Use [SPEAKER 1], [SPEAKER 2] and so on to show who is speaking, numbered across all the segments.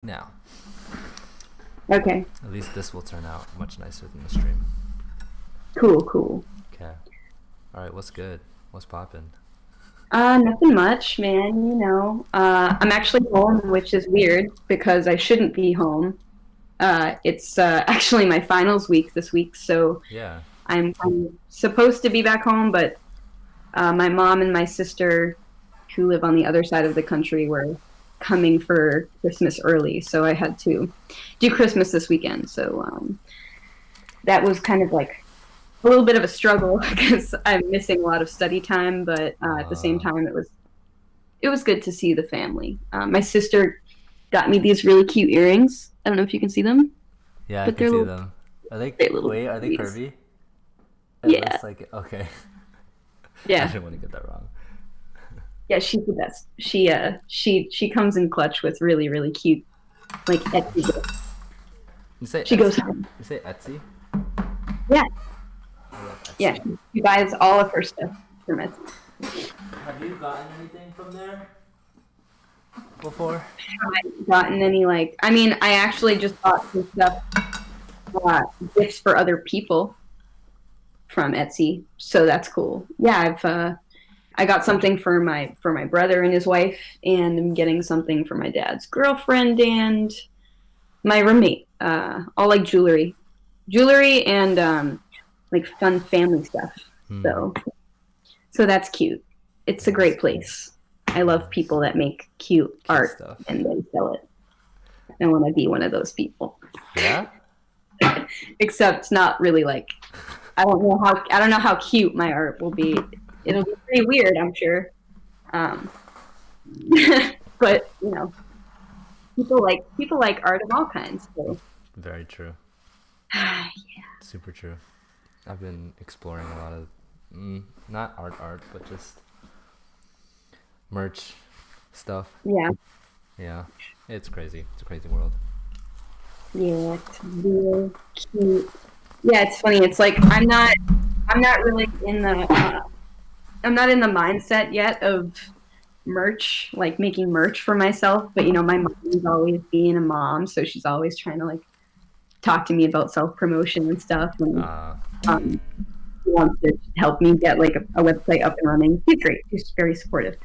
[SPEAKER 1] Now,
[SPEAKER 2] Okay.
[SPEAKER 1] at least this will turn out much nicer than the stream.
[SPEAKER 2] Cool.
[SPEAKER 1] Okay. All right. What's good? What's poppin'?
[SPEAKER 2] Nothing much, man. I'm actually home, which is weird because I shouldn't be home. It's actually my finals week this week, so
[SPEAKER 1] Yeah.
[SPEAKER 2] I'm supposed to be back home, but my mom and my sister, who live on the other side of the country, were coming for Christmas early, so I had to do Christmas this weekend. So that was kind of like a little bit of a struggle because I'm missing a lot of study time, but at the same time, it was good to see the family. My sister got me these really cute earrings. I don't know if you can see them,
[SPEAKER 1] Yeah, I
[SPEAKER 2] but
[SPEAKER 1] can
[SPEAKER 2] they're
[SPEAKER 1] see
[SPEAKER 2] little,
[SPEAKER 1] them. Are they?
[SPEAKER 2] great little
[SPEAKER 1] Wait, are they
[SPEAKER 2] babies.
[SPEAKER 1] curvy? It
[SPEAKER 2] Yeah,
[SPEAKER 1] looks like okay. I
[SPEAKER 2] yeah,
[SPEAKER 1] didn't want to get that wrong.
[SPEAKER 2] yeah. She's the best. She comes in clutch with really really cute like Etsy gifts.
[SPEAKER 1] You say
[SPEAKER 2] She goes
[SPEAKER 1] Etsy?
[SPEAKER 2] home.
[SPEAKER 1] You say Etsy?
[SPEAKER 2] Yeah,
[SPEAKER 1] I love
[SPEAKER 2] yeah.
[SPEAKER 1] Etsy.
[SPEAKER 2] She buys all of her stuff from Etsy.
[SPEAKER 1] Have you gotten anything from there before?
[SPEAKER 2] Haven't gotten any like. I mean, I actually just bought some stuff, uh, gifts for other people from Etsy, so that's cool. Yeah, I got something for my brother and his wife, and I'm getting something for my dad's girlfriend and my roommate. All like jewelry, and like fun family stuff.
[SPEAKER 1] Hmm.
[SPEAKER 2] So that's cute. It's a great place. I love people that make cute
[SPEAKER 1] Cute
[SPEAKER 2] art
[SPEAKER 1] stuff.
[SPEAKER 2] and then sell it. I want to be one of those people.
[SPEAKER 1] Yeah.
[SPEAKER 2] Except not really like I don't know how cute my art will be. It'll be pretty weird, I'm sure. Um, but people like art of all kinds. So
[SPEAKER 1] Very true.
[SPEAKER 2] yeah,
[SPEAKER 1] Super true. I've been exploring a lot of not art, but just merch stuff.
[SPEAKER 2] yeah,
[SPEAKER 1] Yeah, it's crazy. It's a crazy world.
[SPEAKER 2] it's real cute. Yeah, it's funny. It's like I'm not really in the mindset yet of merch, like making merch for myself. But my mom is always being a mom, so she's always trying to like talk to me about self promotion and stuff, and
[SPEAKER 1] Uh,
[SPEAKER 2] um, she wants to help me get like a website up and running. She's great. She's very supportive.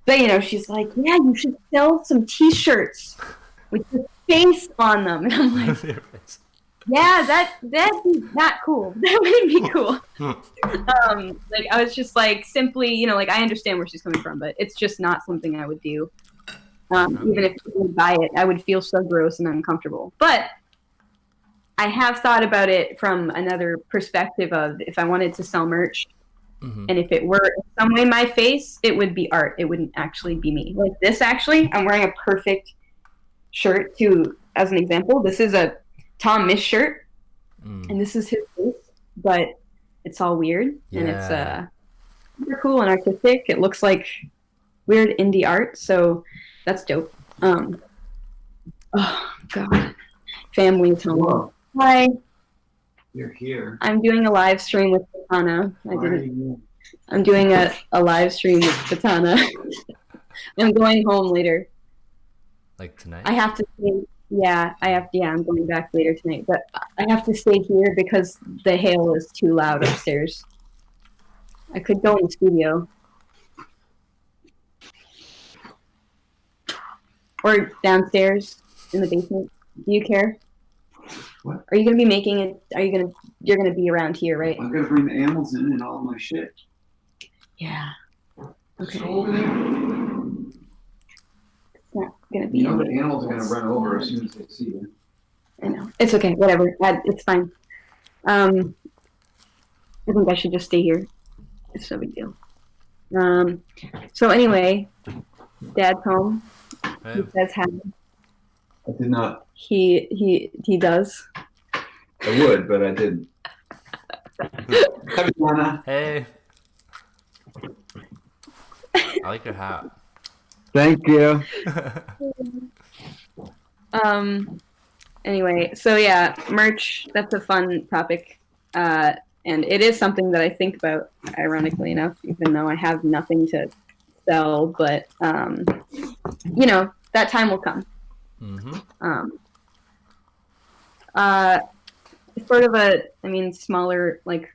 [SPEAKER 2] But she's like, yeah, you should sell some T-shirts with your face on them, and I'm like,
[SPEAKER 1] your face.
[SPEAKER 2] yeah, that'd be not cool. That wouldn't be cool. Like I was just like simply, like I understand where she's coming from, but it's just not something I would do. Even if people would buy it, I would feel so gross and uncomfortable. But I have thought about it from another perspective of if I wanted to sell merch,
[SPEAKER 1] Hmm.
[SPEAKER 2] and if it were in some way my face, it would be art. It wouldn't actually be me. Like this, actually, I'm wearing a perfect shirt to, as an example. This is a Tom Misch shirt, and this is his face, but it's all weird, and it's
[SPEAKER 1] Yeah.
[SPEAKER 2] super cool and artistic. It looks like weird indie art, so that's dope. Oh god, family's home.
[SPEAKER 3] Whoa,
[SPEAKER 2] Hi,
[SPEAKER 3] you're here.
[SPEAKER 2] I'm doing a live stream with Katana.
[SPEAKER 3] Why are you?
[SPEAKER 2] I'm doing a live stream with Katana. I'm going home later.
[SPEAKER 1] Like tonight.
[SPEAKER 2] I have to stay. Yeah, I'm going back later tonight, but I have to stay here because the hail is too loud upstairs. I could go in the studio or downstairs in the basement. Do you care?
[SPEAKER 3] What?
[SPEAKER 2] Are you gonna be making it? You're gonna be around here, right?
[SPEAKER 3] I'm gonna bring the animals in and all my shit.
[SPEAKER 2] Yeah. Okay.
[SPEAKER 3] So over there.
[SPEAKER 2] It's not gonna be.
[SPEAKER 3] You know the animals are gonna run over as soon as they see you.
[SPEAKER 2] I know. It's okay. Whatever. It's fine. I think I should just stay here. It's no big deal. So anyway, Dad's home.
[SPEAKER 1] Hey.
[SPEAKER 2] He says hi.
[SPEAKER 3] I did not.
[SPEAKER 2] He does.
[SPEAKER 3] I would, but I didn't. Hi, Donna.
[SPEAKER 1] Hey. I like your hat.
[SPEAKER 3] Thank you.
[SPEAKER 2] Anyway, so yeah, merch. That's a fun topic. And it is something that I think about, ironically enough, even though I have nothing to sell. But that time will come.
[SPEAKER 1] Mm-hmm.
[SPEAKER 2] Uh, sort of smaller, like,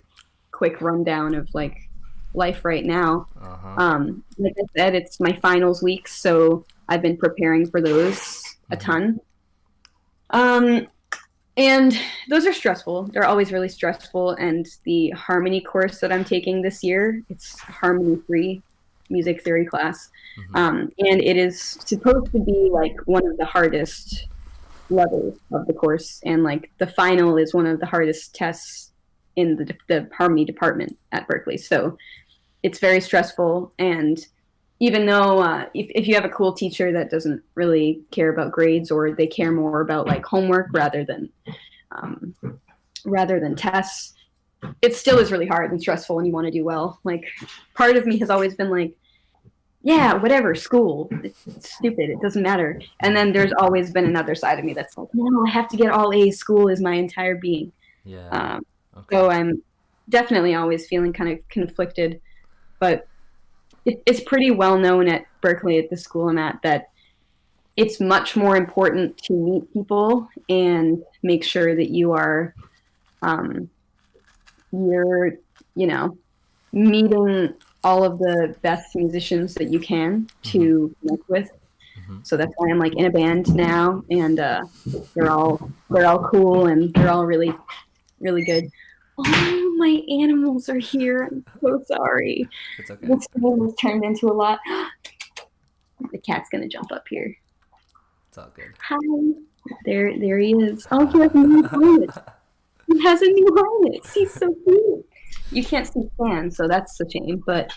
[SPEAKER 2] quick rundown of like life right now.
[SPEAKER 1] Uh-huh.
[SPEAKER 2] Like I said, it's my finals week, so I've been preparing for those a ton. And those are stressful. They're always really stressful. And the harmony course that I'm taking this year, it's Harmony 3 music theory class. And it is supposed to be like one of the hardest levels of the course. And like the final is one of the hardest tests in the harmony department at Berklee. So it's very stressful. And even though if you have a cool teacher that doesn't really care about grades, or they care more about like homework rather than tests, it still is really hard and stressful, and you want to do well. Like, part of me has always been like, yeah, whatever, school, it's stupid, it doesn't matter. And then there's always been another side of me that's like, no, I have to get all A's. School is my entire being.
[SPEAKER 1] Yeah. Okay.
[SPEAKER 2] So I'm definitely always feeling kind of conflicted, but it's pretty well known at Berklee, at the school I'm at, that it's much more important to meet people and make sure that you are, you're, meeting all of the best musicians that you can to connect with. So that's why I'm like in a band now, and they're all cool, and they're all really, really good. Oh, my animals are here. I'm so sorry.
[SPEAKER 1] It's okay.
[SPEAKER 2] This game was turned into a lot. The cat's gonna jump up here.
[SPEAKER 1] It's all good.
[SPEAKER 2] Hi. There he is. Oh, he has a new harness. He has a new harness. He's so cute. You can't see Stan, so that's a shame. But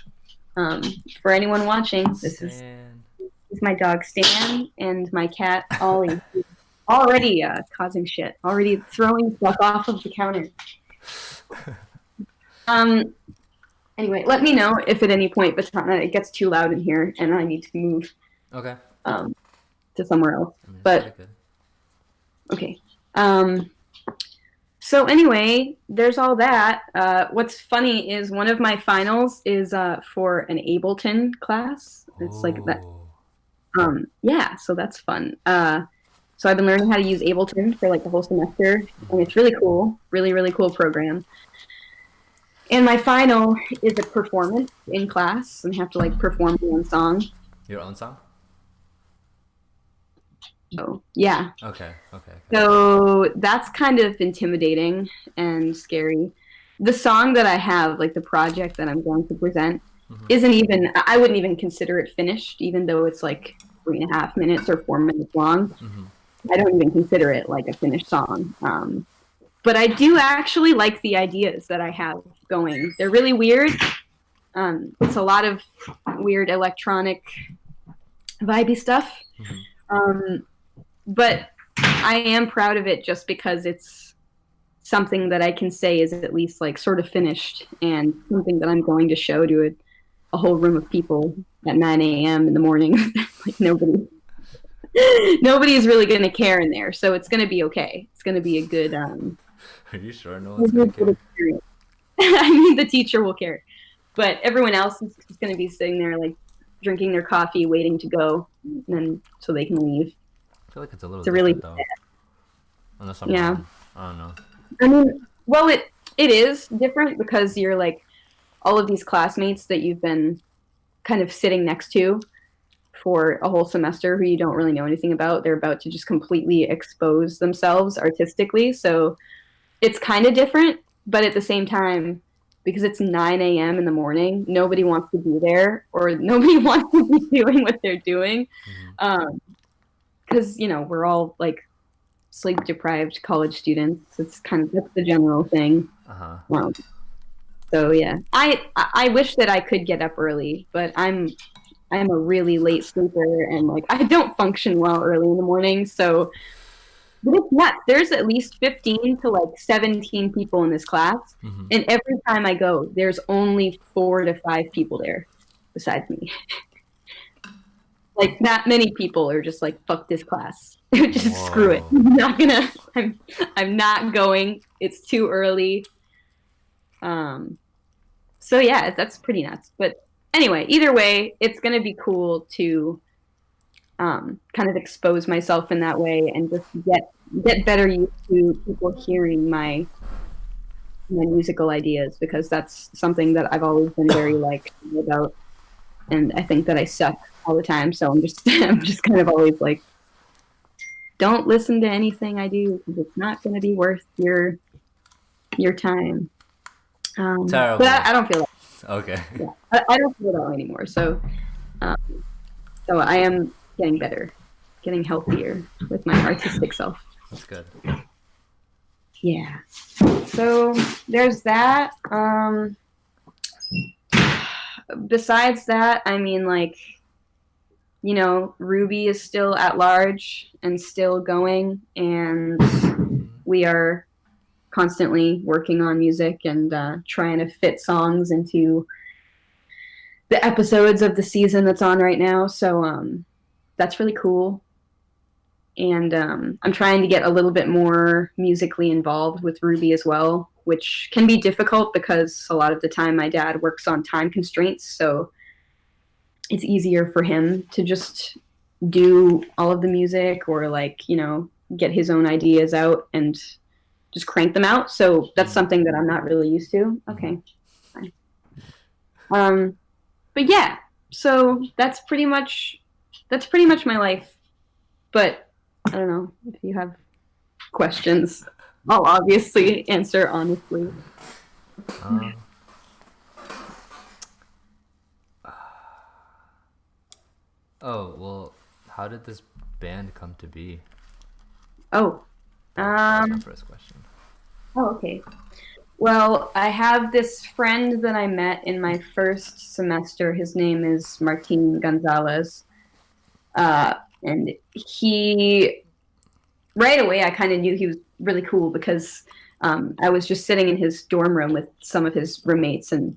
[SPEAKER 2] for anyone watching, this is my dog Stan and my cat Ollie. Already causing shit. Already throwing stuff off of the counter. Anyway, let me know if at any point it gets too loud in here and I need to move
[SPEAKER 1] Okay.
[SPEAKER 2] to somewhere else.
[SPEAKER 1] I mean,
[SPEAKER 2] But
[SPEAKER 1] good.
[SPEAKER 2] okay. So anyway, there's all that. What's funny is one of my finals is for an Ableton class. It's like that. Yeah, so that's fun. So I've been learning how to use Ableton for like the whole semester, and it's really cool. Really, really cool program. And my final is a performance in class, and I have to like perform my own song.
[SPEAKER 1] Your own song?
[SPEAKER 2] So yeah.
[SPEAKER 1] Okay.
[SPEAKER 2] So that's kind of intimidating and scary. The song that I have, like the project that I'm going to present, isn't even, I wouldn't even consider it finished, even though it's like 3.5 minutes or 4 minutes long. I don't even consider it like a finished song. But I do actually like the ideas that I have going. They're really weird. It's a lot of weird electronic vibey stuff. But I am proud of it just because it's something that I can say is at least like sort of finished, and something that I'm going to show to a whole room of people at 9 a.m. in the morning. Like nobody is really going to care in there, so it's going to be okay. It's going to be a good.
[SPEAKER 1] Are you sure no one's going to care?
[SPEAKER 2] Experience. I mean, the teacher will care, but everyone else is just going to be sitting there like drinking their coffee, waiting to go, and then so they can leave.
[SPEAKER 1] I feel like it's a little
[SPEAKER 2] really
[SPEAKER 1] different, though. Unless I'm wrong. I don't know.
[SPEAKER 2] I mean, well, it is different because you're like all of these classmates that you've been kind of sitting next to for a whole semester who you don't really know anything about. They're about to just completely expose themselves artistically. So it's kind of different, but at the same time, because it's 9 a.m. in the morning, nobody wants to be there, or nobody wants to be doing what they're doing. Because, we're all like sleep deprived college students. It's kind of, that's the general thing. So yeah, I wish that I could get up early, but I'm a really late sleeper, and like I don't function well early in the morning. So, but it's nuts. There's at least 15 to like 17 people in this class, and every time I go, there's only 4 to 5 people there besides me. Like that many people are just like, fuck this class. Just screw it. I'm not going. It's too early. So yeah, that's pretty nuts. But anyway, either way, it's going to be cool to kind of expose myself in that way and just get better used to people hearing my musical ideas, because that's something that I've always been very like about, and I think that I suck all the time. So I'm just I'm just kind of always like, don't listen to anything I do because it's not going to be worth your time.
[SPEAKER 1] Terrible.
[SPEAKER 2] But I don't feel that.
[SPEAKER 1] Okay.
[SPEAKER 2] Yeah, I don't feel that way anymore. So I am getting better, getting healthier with my artistic self.
[SPEAKER 1] That's good.
[SPEAKER 2] Yeah. So there's that. Besides that, I mean, like, you know, Ruby is still at large and still going, and we are constantly working on music and trying to fit songs into the episodes of the season that's on right now. So that's really cool. And I'm trying to get a little bit more musically involved with Ruby as well, which can be difficult because a lot of the time my dad works on time constraints. So it's easier for him to just do all of the music, or like, you know, get his own ideas out and just crank them out. So that's something that I'm not really used to. Okay, fine. But yeah, so that's pretty much my life. But I don't know if you have questions. I'll obviously answer honestly.
[SPEAKER 1] Oh, well, how did this band come to be?
[SPEAKER 2] Oh,
[SPEAKER 1] That was my first question.
[SPEAKER 2] Oh, okay. Well, I have this friend that I met in my first semester. His name is Martin Gonzalez. And he, right away, I kind of knew he was really cool because I was just sitting in his dorm room with some of his roommates, and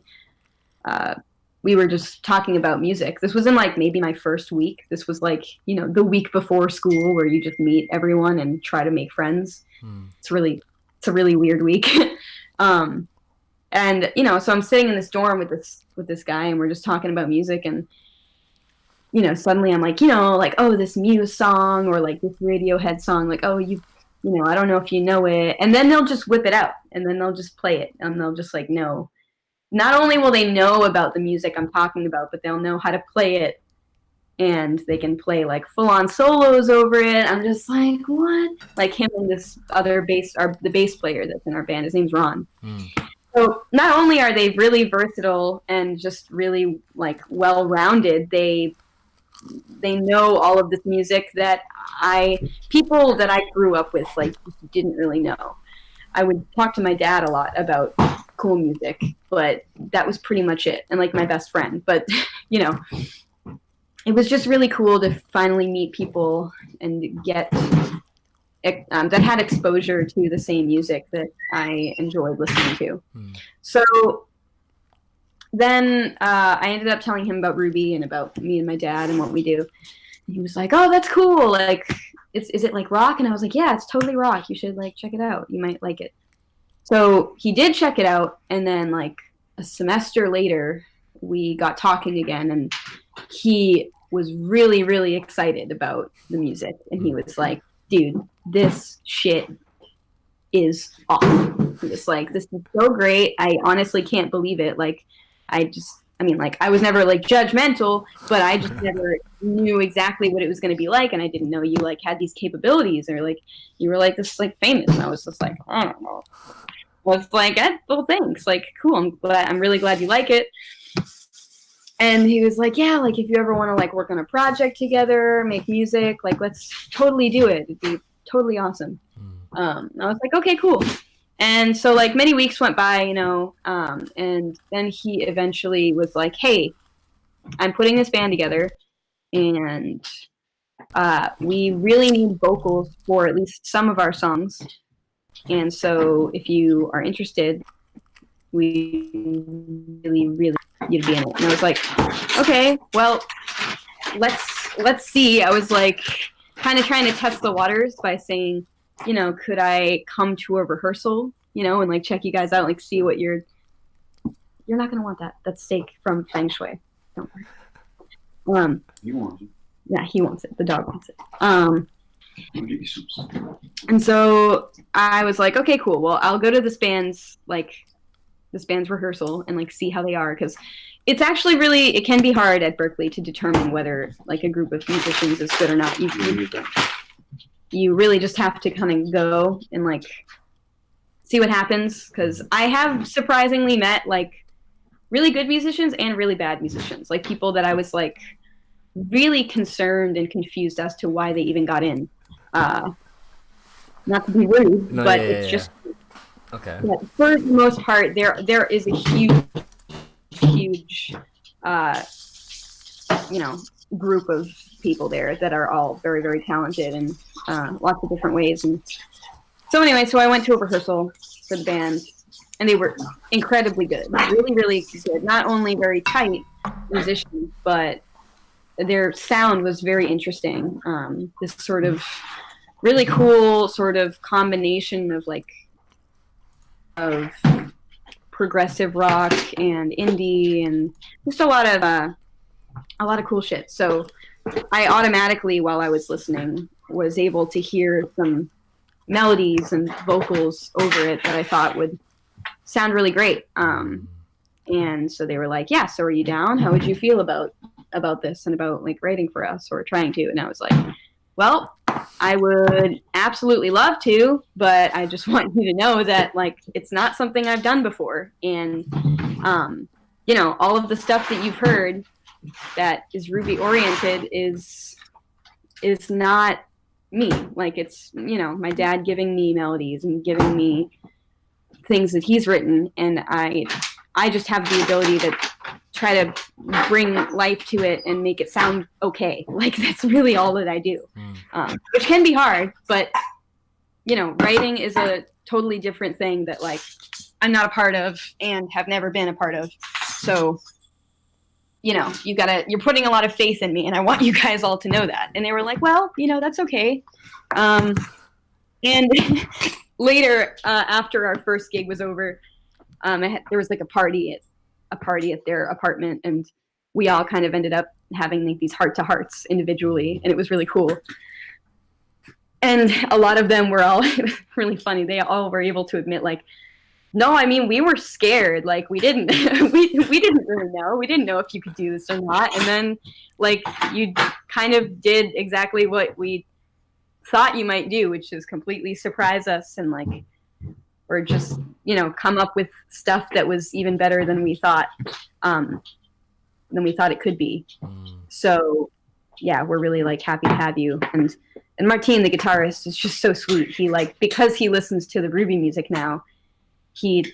[SPEAKER 2] we were just talking about music. This was in like maybe my first week. This was like, you know, the week before school where you just meet everyone and try to make friends. It's a really weird week. And you know, so I'm sitting in this dorm with this guy, and we're just talking about music, and you know, suddenly I'm like, you know, like, oh, this Muse song, or like this Radiohead song, like, oh, you know, I don't know if you know it. And then they'll just whip it out, and then they'll just play it, and they'll just like know. Not only will they know about the music I'm talking about, but they'll know how to play it, and they can play like full-on solos over it. I'm just like, what? Like him and this other the bass player that's in our band. His name's Ron. So not only are they really versatile and just really like well-rounded, they know all of this music that people that I grew up with like didn't really know. I would talk to my dad a lot about cool music, but that was pretty much it. And like my best friend, but you know, it was just really cool to finally meet people and get that had exposure to the same music that I enjoyed listening to. So then I ended up telling him about Ruby and about me and my dad and what we do. And he was like, oh, that's cool. Like, is it like rock? And I was like, yeah, it's totally rock. You should like check it out. You might like it. So he did check it out. And then like a semester later, we got talking again, and he was really, really excited about the music. And he was like, dude, this shit is awesome. He was like, this is so great. I honestly can't believe it. Like, I was never like judgmental, but I just never knew exactly what it was going to be like. And I didn't know you like had these capabilities, or like you were like this like famous. And I was just like, I don't know. I was like, well, thanks. Like, cool. I'm really glad you like it. And he was like, yeah, like if you ever want to like work on a project together, make music, like let's totally do it. It'd be totally awesome. I was like, okay, cool. And so like many weeks went by, you know, and then he eventually was like, hey, I'm putting this band together, and we really need vocals for at least some of our songs. And so if you are interested, we really, really you'd be in it. And I was like, okay, well, let's see. I was like kind of trying to test the waters by saying, you know, could I come to a rehearsal, you know, and like check you guys out, like see what you're not gonna want that. That's steak from Feng Shui. Don't worry.
[SPEAKER 3] You want it.
[SPEAKER 2] Yeah, he wants it. The dog wants it.
[SPEAKER 3] I'll get you soups.
[SPEAKER 2] And so I was like, okay, cool. Well, I'll go to this band's rehearsal and like see how they are, because it's actually it can be hard at Berklee to determine whether like a group of musicians is good or not. You really just have to kind of go and like see what happens, because I have surprisingly met like really good musicians and really bad musicians, like people that I was like really concerned and confused as to why they even got in. Not to be rude, but it's just
[SPEAKER 1] okay.
[SPEAKER 2] Yeah, for the most part, there is a huge, group of people there that are all very, very talented in lots of different ways. And so anyway, I went to a rehearsal for the band, and they were incredibly good, really, really good. Not only very tight musicians, but their sound was very interesting. This sort of really cool sort of combination of progressive rock and indie and just a lot of cool shit. So I automatically, while I was listening, was able to hear some melodies and vocals over it that I thought would sound really great. And so they were like, yeah, so are you down? How would you feel about this and about like writing for us or trying to? And I was like, well, I would absolutely love to, but I just want you to know that like it's not something I've done before. And all of the stuff that you've heard that is Ruby oriented is not me. Like it's, my dad giving me melodies and giving me things that he's written, and I just have the ability to try to bring life to it and make it sound okay. Like that's really all that I do, which can be hard, but writing is a totally different thing that like I'm not a part of and have never been a part of. So, you're putting a lot of faith in me, and I want you guys all to know that. And they were like, well, that's okay. And later, after our first gig was over, there was like a party at their apartment, and we all kind of ended up having like these heart-to-hearts individually, and it was really cool. And a lot of them were all really funny. They all were able to admit like, no, I mean, we were scared. Like we didn't we didn't really know. We didn't know if you could do this or not. And then like you kind of did exactly what we thought you might do, which is completely surprise us and like, or just, come up with stuff that was even better than we thought it could be. So yeah, we're really like happy to have you. And Martin, the guitarist, is just so sweet. He like, because he listens to the Ruby music now, he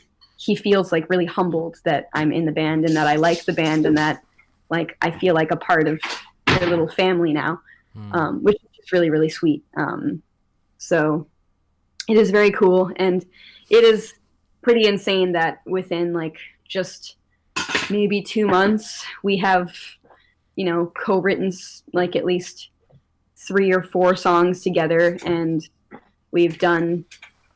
[SPEAKER 2] feels like really humbled that I'm in the band and that I like the band and that like I feel like a part of their little family now, which is just really, really sweet. So it is very cool, and it is pretty insane that within like just maybe 2 months we have, co-written like at least 3 or 4 songs together, and we've done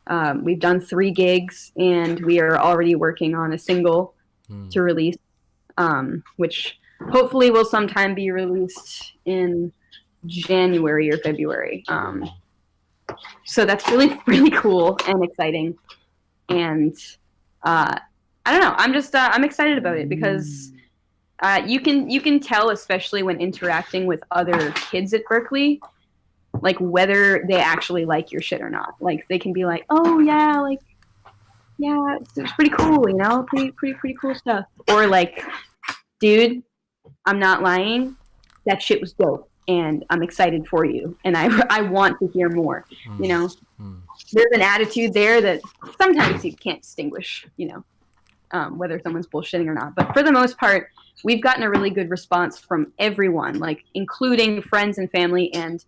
[SPEAKER 2] 3 gigs, and we are already working on a single to release, which hopefully will sometime be released in January or February. So that's really, really cool and exciting. And I don't know, I'm excited about it because you can tell, especially when interacting with other kids at Berklee, like whether they actually like your shit or not. Like they can be like, oh yeah, like yeah, it's pretty cool, pretty cool stuff. Or like, dude, I'm not lying, that shit was dope, and I'm excited for you, and I want to hear more. There's an attitude there that sometimes you can't distinguish, whether someone's bullshitting or not. But for the most part, we've gotten a really good response from everyone, like including friends and family and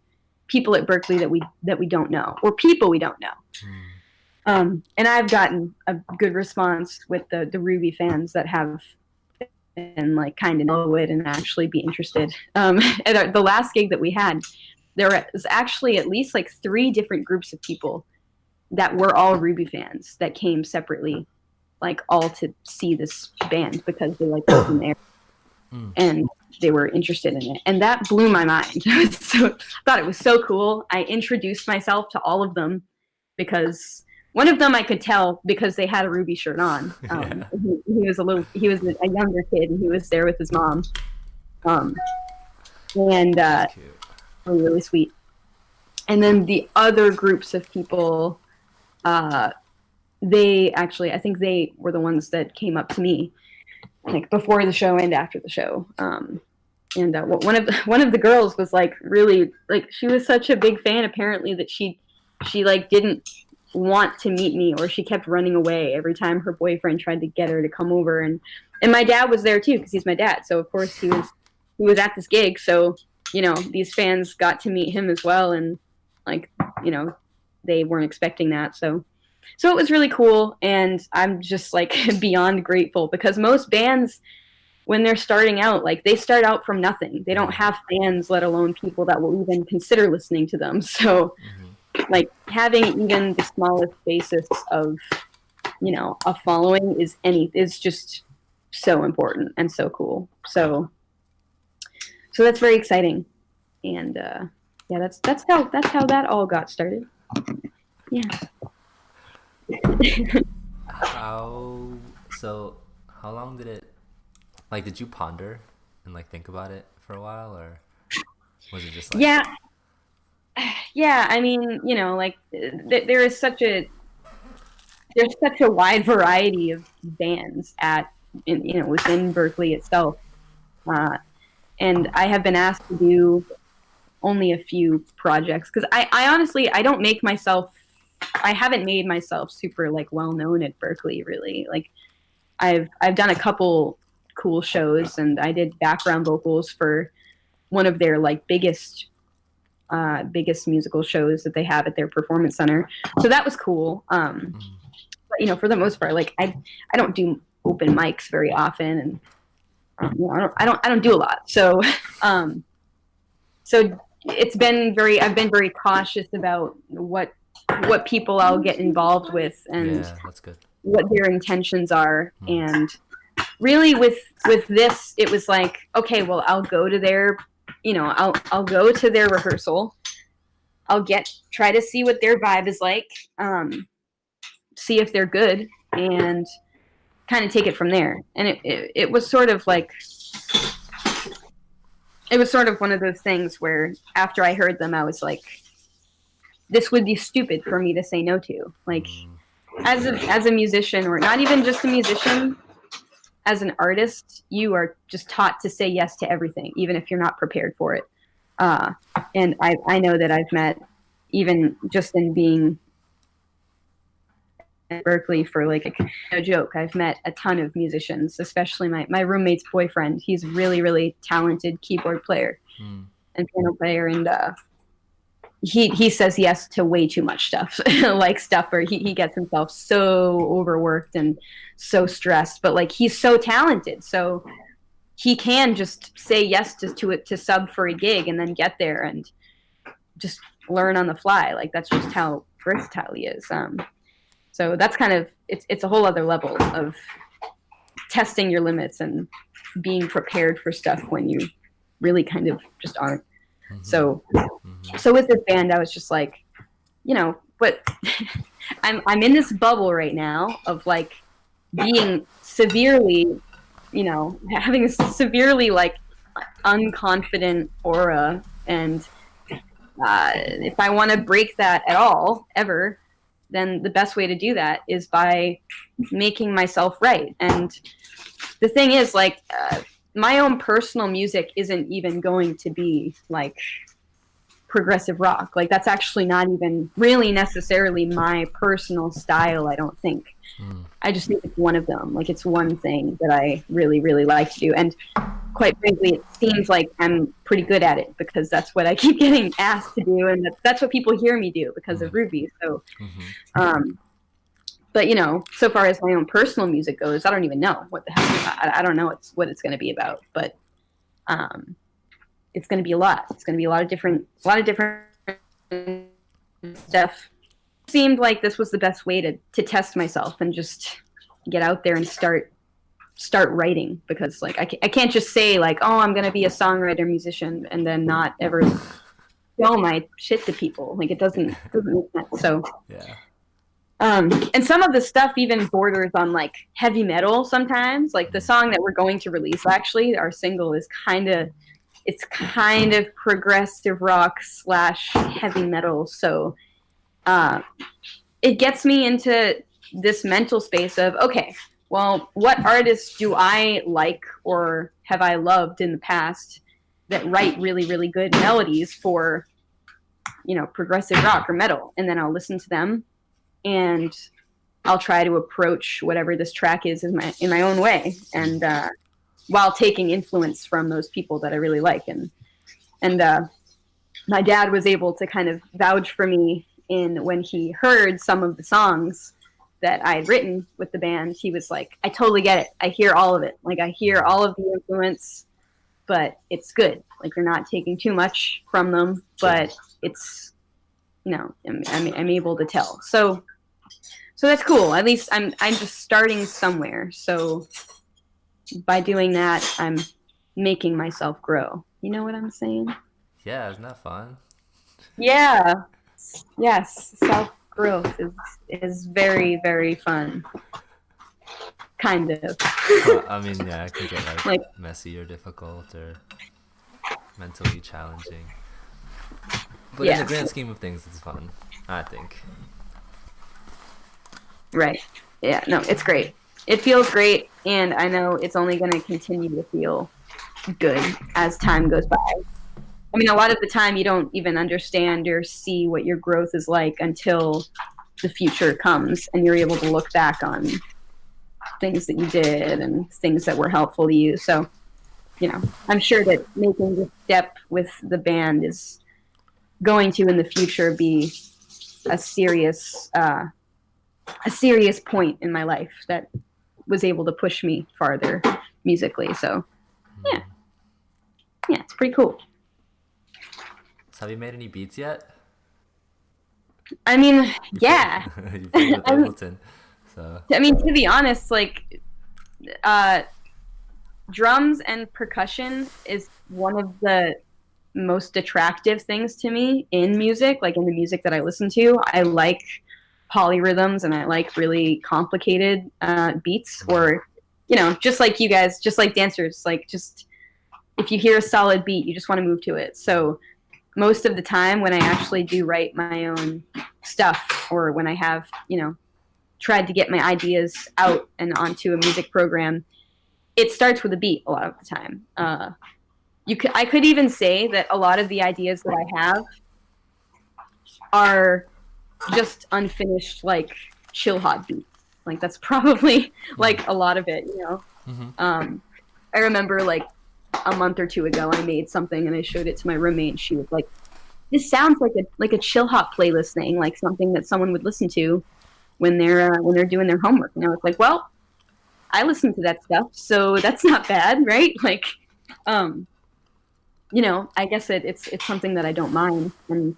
[SPEAKER 2] people at Berklee that we don't know, or people we don't know. And I've gotten a good response with the Ruby fans that have been like kind of know it and actually be interested. At the last gig that we had, there was actually at least like 3 different groups of people that were all Ruby fans that came separately, like all to see this band because they like wasn't there. And they were interested in it, and that blew my mind. I thought it was so cool. I introduced myself to all of them because one of them I could tell because they had a Ruby shirt on. He was a younger kid, and he was there with his mom. And really, really sweet. And then the other groups of people, I think they were the ones that came up to me, like before the show and after the show. And one of the girls was like really like she was such a big fan apparently that she like didn't want to meet me, or she kept running away every time her boyfriend tried to get her to come over. And my dad was there too because he's my dad, so of course he was at this gig, so these fans got to meet him as well, and like they weren't expecting that, so it was really cool. And I'm just like beyond grateful because most bands when they're starting out, like they start out from nothing. They don't have fans, let alone people that will even consider listening to them. So like having even the smallest basis of a following is just so important and so cool. So that's very exciting. And yeah, that's how that all got started. Yeah.
[SPEAKER 1] How long did it, like, did you ponder and like think about it for a while, or was it just like
[SPEAKER 2] yeah, I mean, like there's such a wide variety of bands within Berklee itself, and I have been asked to do only a few projects because I honestly I haven't made myself super like well known at Berklee really. Like I've done a couple cool shows, and I did background vocals for one of their like biggest musical shows that they have at their performance center. So that was cool. But for the most part, like I don't do open mics very often, and I don't do a lot. So so I've been very cautious about what people I'll get involved with and
[SPEAKER 1] that's good.
[SPEAKER 2] What their intentions are. And really with this, it was like, okay, well, I'll go to their, I'll go to their rehearsal. I'll try to see what their vibe is like, see if they're good, and kind of take it from there. And it was sort of like, it was sort of one of those things where after I heard them, I was like, this would be stupid for me to say no to. Like, as a musician, or not even just a musician, as an artist, you are just taught to say yes to everything, even if you're not prepared for it. And I know that I've met, even just in being at Berklee for like no joke, I've met a ton of musicians, especially my roommate's boyfriend. He's a really, really talented keyboard player and piano player, and he says yes to way too much stuff, like stuff where he gets himself so overworked and so stressed, but like he's so talented, so he can just say yes to sub for a gig and then get there and just learn on the fly. Like that's just how versatile he is. So that's kind of it's a whole other level of testing your limits and being prepared for stuff when you really kind of just aren't. So with this band, I was just like, but I'm in this bubble right now of like being severely, having a severely like unconfident aura, and if I want to break that at all ever, then the best way to do that is by making myself right. And the thing is, like, my own personal music isn't even going to be like progressive rock. Like that's actually not even really necessarily my personal style, I don't think. I just think it's one of them. Like it's one thing that I really, really like to do. And quite frankly, it seems like I'm pretty good at it because that's what I keep getting asked to do. And that's what people hear me do because of Ruby. So, but so far as my own personal music goes, I don't even know what the hell. I don't know what it's going to be about, but it's going to be a lot. It's going to be a lot of different stuff. It seemed like this was the best way to test myself and just get out there and start start writing, because like I can't just say like, oh, I'm gonna be a songwriter musician and then not ever show my shit to people. Like it doesn't make sense. So
[SPEAKER 1] Yeah.
[SPEAKER 2] and some of the stuff even borders on like heavy metal sometimes. Like the song that we're going to release, actually, our single is kind of progressive rock / heavy metal. So it gets me into this mental space of, okay, well, what artists do I like or have I loved in the past that write really, really good melodies for, progressive rock or metal? And then I'll listen to them and I'll try to approach whatever this track is in my own way. And while taking influence from those people that I really like. And my dad was able to kind of vouch for me when he heard some of the songs that I had written with the band. He was like, I totally get it. I hear all of it. Like I hear all of the influence, but it's good. Like you're not taking too much from them, but it's, I'm able to tell. So that's cool. At least I'm just starting somewhere. So by doing that, I'm making myself grow. You know what I'm saying?
[SPEAKER 1] Yeah, isn't that fun?
[SPEAKER 2] Yeah. Yes. Self-growth is very, very fun. Kind of.
[SPEAKER 1] Well, I mean, yeah, it can get like messy or difficult or mentally challenging. But in the grand scheme of things, it's fun, I think. Right.
[SPEAKER 2] Yeah, no, it's great. It feels great, and I know it's only going to continue to feel good as time goes by. I mean, a lot of the time you don't even understand or see what your growth is like until the future comes and you're able to look back on things that you did and things that were helpful to you. So, I'm sure that making this step with the band is going to in the future be a serious point in my life that was able to push me farther musically. So yeah, it's pretty cool.
[SPEAKER 1] So have you made any beats yet?
[SPEAKER 2] I mean, yeah.
[SPEAKER 1] You played with Ableton, so.
[SPEAKER 2] I mean, to be honest, like drums and percussion is one of the most attractive things to me in music, like in the music that I listen to. I like polyrhythms and I like really complicated beats, or just like you guys, just like dancers, like just if you hear a solid beat you just want to move to it. So most of the time when I actually do write my own stuff, or when I have tried to get my ideas out and onto a music program, it starts with a beat a lot of the time. I could even say that a lot of the ideas that I have are just unfinished, like chill hop beats. Like that's probably like a lot of it, I remember like a month or two ago I made something and I showed it to my roommate and she was like, this sounds like a chill hop playlist thing, like something that someone would listen to when they're doing their homework. And I was like, well, I listen to that stuff, so that's not bad, right? Like I guess it's something that I don't mind. And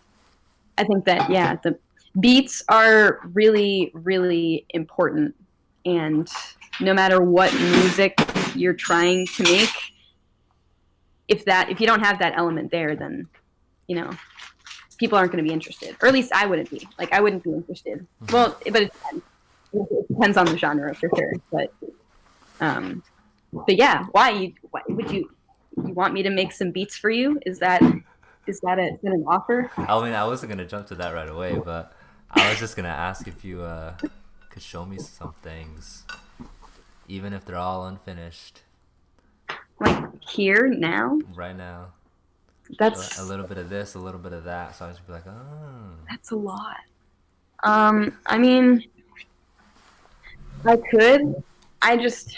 [SPEAKER 2] I think that the beats are really, really important, and no matter what music you're trying to make, if you don't have that element there, then people aren't going to be interested, or at least I wouldn't be. Like I wouldn't be interested. Well, but it depends on the genre for sure. But yeah, why would you want me to make some beats for you? Is that an offer?
[SPEAKER 1] I mean, I wasn't gonna jump to that right away, but I was just gonna ask if you could show me some things, even if they're all unfinished.
[SPEAKER 2] Like here now?
[SPEAKER 1] Right now.
[SPEAKER 2] That's
[SPEAKER 1] a little bit of this, a little bit of that. So I just be like, oh.
[SPEAKER 2] That's a lot. I mean, I could. I just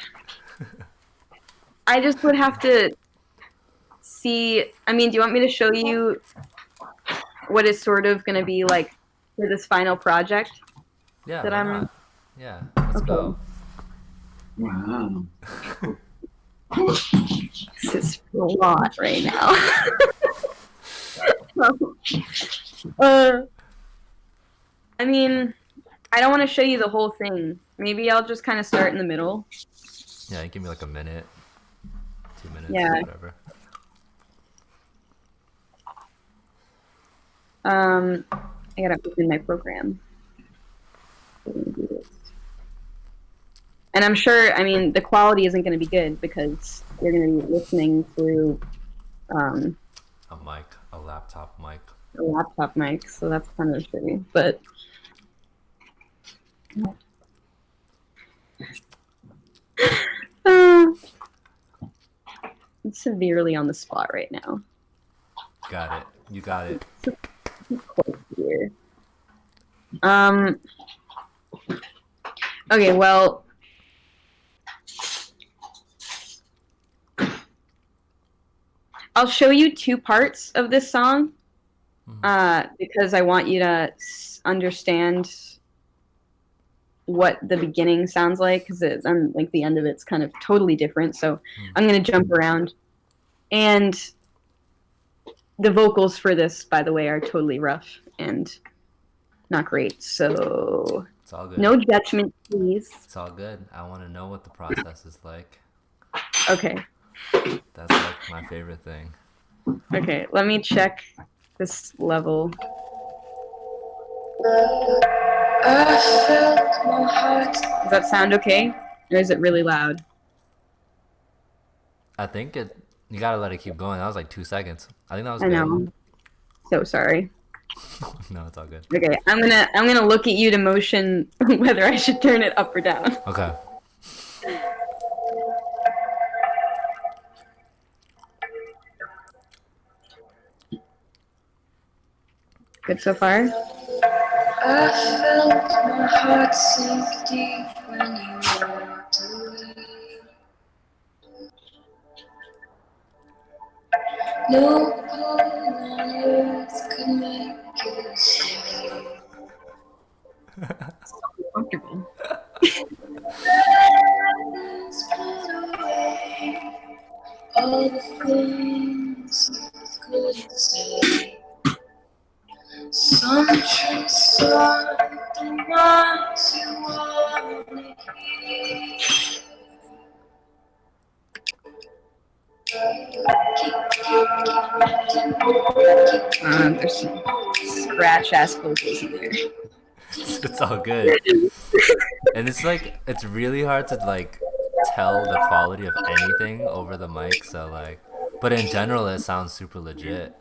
[SPEAKER 2] would have to see. I mean, do you want me to show you what is sort of going to be like for this final project?
[SPEAKER 1] Yeah.
[SPEAKER 2] That I'm.
[SPEAKER 1] Not? Yeah. Let's go.
[SPEAKER 3] Wow.
[SPEAKER 2] This is a lot right now. I mean, I don't want to show you the whole thing. Maybe I'll just kind of start in the middle.
[SPEAKER 1] Yeah, you give me like a minute, 2 minutes,
[SPEAKER 2] Yeah.
[SPEAKER 1] whatever.
[SPEAKER 2] I gotta open my program. And I'm sure, I mean, the quality isn't going to be good because you're going to be listening through
[SPEAKER 1] A mic, a laptop mic.
[SPEAKER 2] a laptop mic, so that's kind of shitty. But I'm severely on the spot right now.
[SPEAKER 1] Got it. You got it.
[SPEAKER 2] Quite severe. Okay, well, I'll show you 2 parts of this song because I want you to understand what the beginning sounds like because like the end of it's kind of totally different. So I'm going to jump around. And the vocals for this, by the way, are totally rough and not great. So
[SPEAKER 1] It's all good.
[SPEAKER 2] No judgment, please.
[SPEAKER 1] It's all good. I want to know what the process is like.
[SPEAKER 2] Okay.
[SPEAKER 1] That's like my favorite thing.
[SPEAKER 2] Okay, let me check this level. I felt my heart. Does that sound okay? Or is it really loud?
[SPEAKER 1] I think you gotta let it keep going. That was like 2 seconds. I think that was
[SPEAKER 2] I
[SPEAKER 1] good.
[SPEAKER 2] know. So sorry.
[SPEAKER 1] No, it's all good.
[SPEAKER 2] Okay, I'm gonna look at you to motion whether I should turn it up or down.
[SPEAKER 1] Okay.
[SPEAKER 2] Good so far?
[SPEAKER 4] I felt my heart sink deep when you walked away. No power on earth could make you stay.
[SPEAKER 2] Comfortable.
[SPEAKER 4] Let's put away all the things you couldn't say. Some truths are the ones you wanna hear.
[SPEAKER 2] There's some scratch ass vocals in there.
[SPEAKER 1] It's all good. And it's like it's really hard to like tell the quality of anything over the mic, so like but in general it sounds super legit.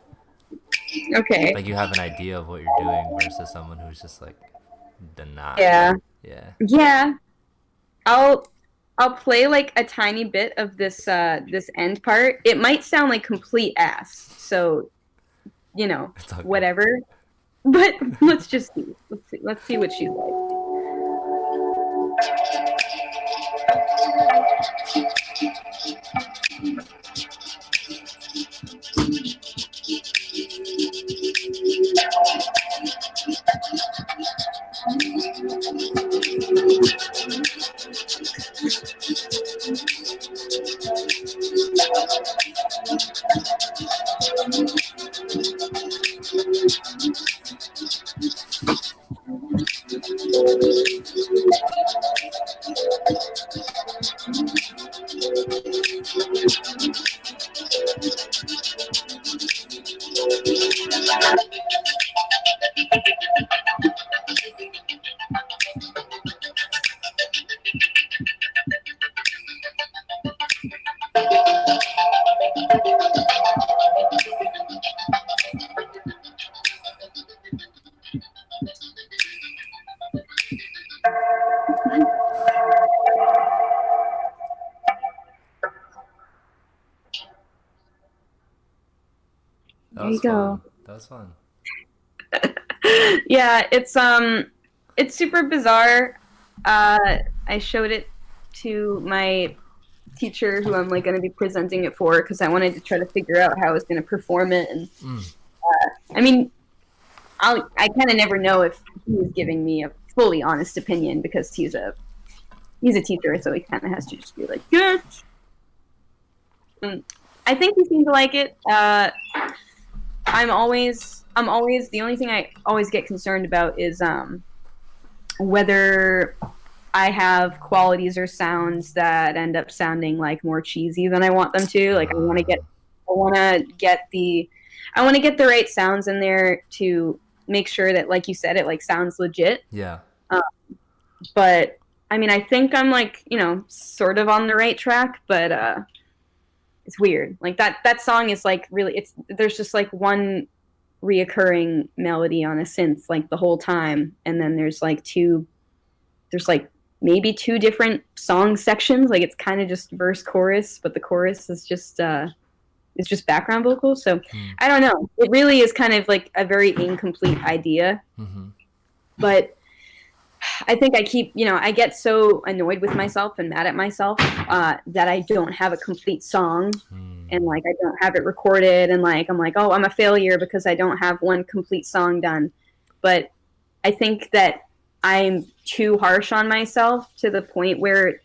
[SPEAKER 2] Okay.
[SPEAKER 1] Like you have an idea of what you're doing versus someone who's just like denied.
[SPEAKER 2] Yeah.
[SPEAKER 1] Yeah.
[SPEAKER 2] Yeah. I'll play like a tiny bit of this this end part. It might sound like complete ass. So, you know,
[SPEAKER 1] It's all good.
[SPEAKER 2] whatever. But let's just see. Let's see what she's like.
[SPEAKER 1] That
[SPEAKER 2] There
[SPEAKER 1] was
[SPEAKER 2] you go.
[SPEAKER 1] fun. That was fun.
[SPEAKER 2] Yeah, it's super bizarre. I showed it to my teacher who I'm like going to be presenting it for because I wanted to try to figure out how I was going to perform it. And I mean, I kind of never know if he's giving me a fully honest opinion because he's a teacher, so he kind of has to just be like, good. I think he seemed to like it. I'm always the only thing I always get concerned about is whether I have qualities or sounds that end up sounding like more cheesy than I want them to. Like I want to get the right sounds in there to make sure that, like you said, it like sounds legit.
[SPEAKER 1] Yeah.
[SPEAKER 2] But I mean, I think I'm like, sort of on the right track, but it's weird. Like that song is like really, there's just like one reoccurring melody on a synth like the whole time, and then there's like maybe two different song sections. Like it's kind of just verse chorus, but the chorus is just background vocals. So I don't know. It really is kind of like a very incomplete idea. But I think I get so annoyed with myself and mad at myself that I don't have a complete song, and like I don't have it recorded, and like I'm like, oh, I'm a failure because I don't have one complete song done. But I think that I'm too harsh on myself to the point where